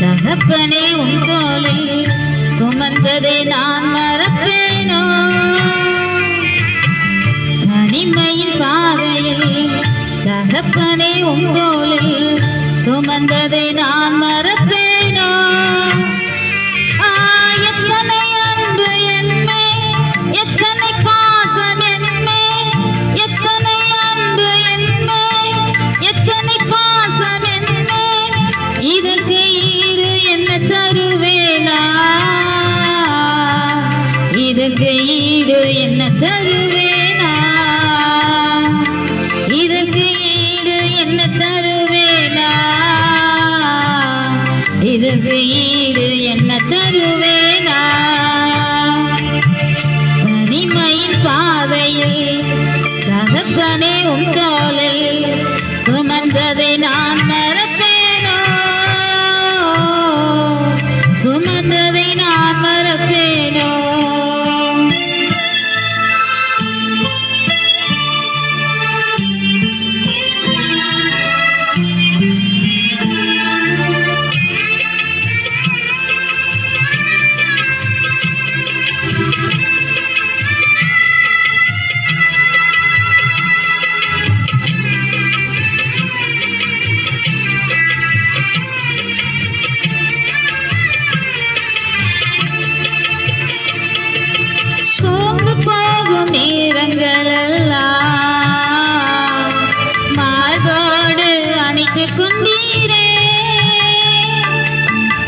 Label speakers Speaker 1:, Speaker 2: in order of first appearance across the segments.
Speaker 1: தகப்பனே உன் தோளில் சுமந்ததை நான் மறப்பேனோ? தனிமையின் பாதையில் தகப்பனே உன் தோளில் சுமந்ததை நான் மறப்பேனோ? எத்தனை அன்பு என்மே, எத்தனை பாசம் என்மே, எத்தனை அன்பு என்மே, எத்தனை பாசம் என்மே, இதற்கு ஈடு என்ன தருவேனா? இதற்கு ஈடு என்ன தருவேனா? இதற்கு ஈடு என்ன தருவேனா? இதற்கு ஈடு என்ன தருவேனா? தனிமையின் பாதையில் தகப்பனே உன் தோளில் சுமந்ததை நான் மறப்பேனோ? சுமந்ததை நான் மறப்பேனோ? போகும் நேரங்களெல்லாம் மார்போடு அணைத்துக் கொண்டீரே.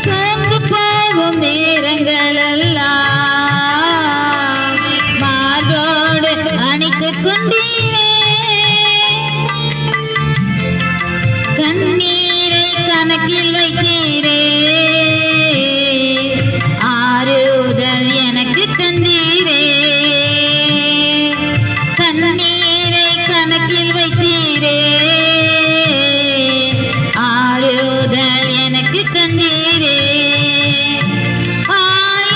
Speaker 1: சோர்ந்து போகும் நேரங்களெல்லாம் மார்போடு அணைத்துக் கொண்டீரே. கண்ணீரை கணக்கில் வைத்தீரே, ஆறுதல் எனக்கு தந்தீரே. கண்ணீரை கணக்கில் வைத்தீரே, ஆறுதல் எனக்கு தந்தீரே.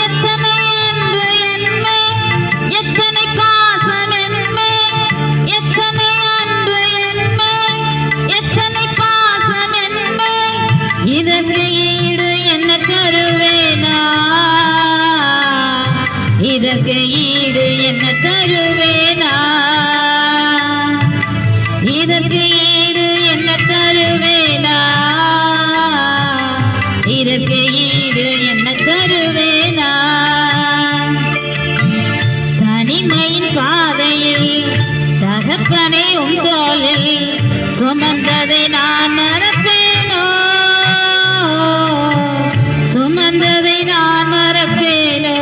Speaker 1: எத்தனை அன்பு என்மே, எத்தனை பாசம் என்மே, எத்தனை அன்பு என்மே, எத்தனை பாசம் என்மே, இதற்கு ஈடு என்ன தருவேனா? இதற்கு ஈடு என்ன தருவேனா? இதற்கு ஈடு என்ன தருவேனா? இதற்கு ஈடு என்ன தருவேனா? தனிமையின் பாதையில் தகப்பனே உன் தோளில் சுமந்ததை நான் மறப்பேனோ? சுமந்ததை நான் மறப்பேனோ?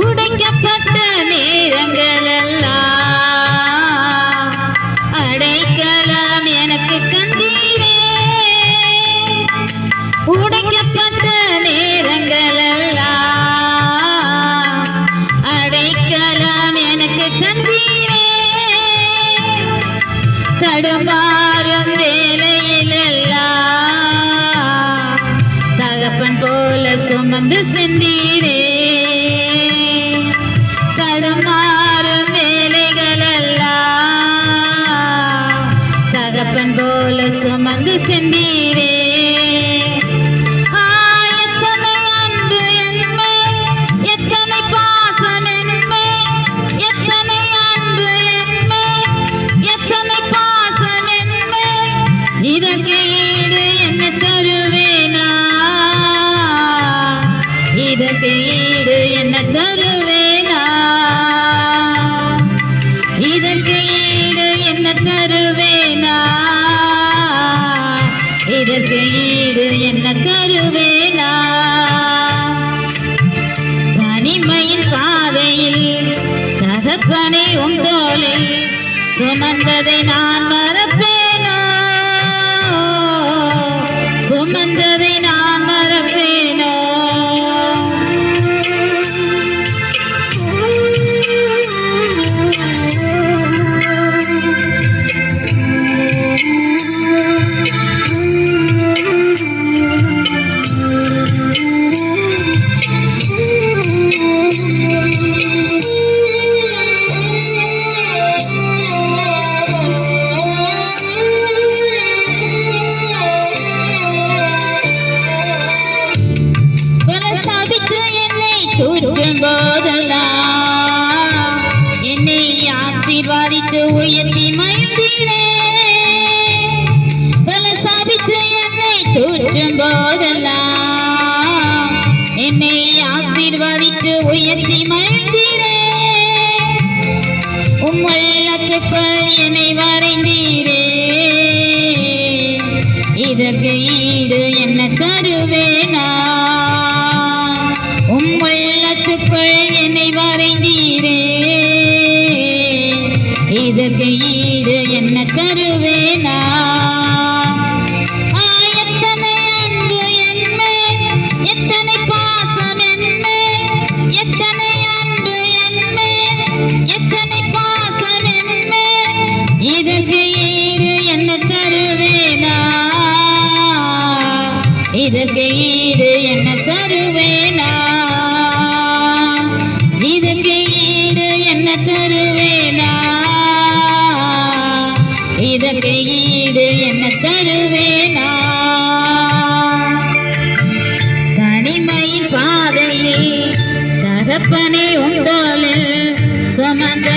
Speaker 1: உடைக்கப்பட்ட நேரங்களெல்லாம் அடைக்கலம் எனக்கு தந்தீரே. உடைக்கப்பட்ட நேரங்களெல்லாம் அடைக்கலம் எனக்கு தந்தீரே. தடுமாறும் வேலையிலெல்லாம் தகப்பன் போல சுமந்து சென்றீரே. தடுமாறும் வேலைகளெல்லாம் தகப்பன் போல சுமந்து சென்றீரே. எத்தனை அன்பு என்மே, எத்தனை பாசம் என்மே, எத்தனை அன்பு என்மே, எத்தனை பாசம் என்மே, இதற்கு ஈடு என்ன தருவேனா? இதற்கு ஈடு என்ன தருவேனா? இதற்கு ஈடு என்ன தருவேனா? இதற்கு ஈடு என்ன தருவேனா? தனிமையின் பாதையில் தகப்பனே உன் தோளில் சுமந்ததை நான் மறப்பேனோ? சுமந்ததை நான் மறப்பேனோ? தூற்றும் போதெல்லாம் என்னை ஆசீர்வாதித்து உயர்த்தி மகிழ்ந்தீரே. பல சாபித்து என்னை தூற்றும் போதெல்லாம் என்னை ஆசீர்வாதித்து உயர்த்தி மகிழ்ந்தீரே. உள்ளத்துக்குள் என்னை வரைந்தீரே. இதற்கு ஈடு என்ன தருவேனா? உள்ளத்துக்குள் என்னை வரைந்தீரே. இதற்கு ஈடு என்ன தருவேனா? எத்தனை அன்பு என்மேல், எத்தனை பாசம் என்மேல், எத்தனை அன்பு என்மேல், எத்தனை பாசம் என்மேல். இதற்கு ஈடு என்ன தருவேனா? இதற்கு ஈடு என்ன தருவேனா? இதற்கு ஈடு என்ன தருவேனா? இதற்கு ஈடு என்ன தருவேனா? தனிமையின் பாதையில் தகப்பனே உண்டோலில் சுமந்த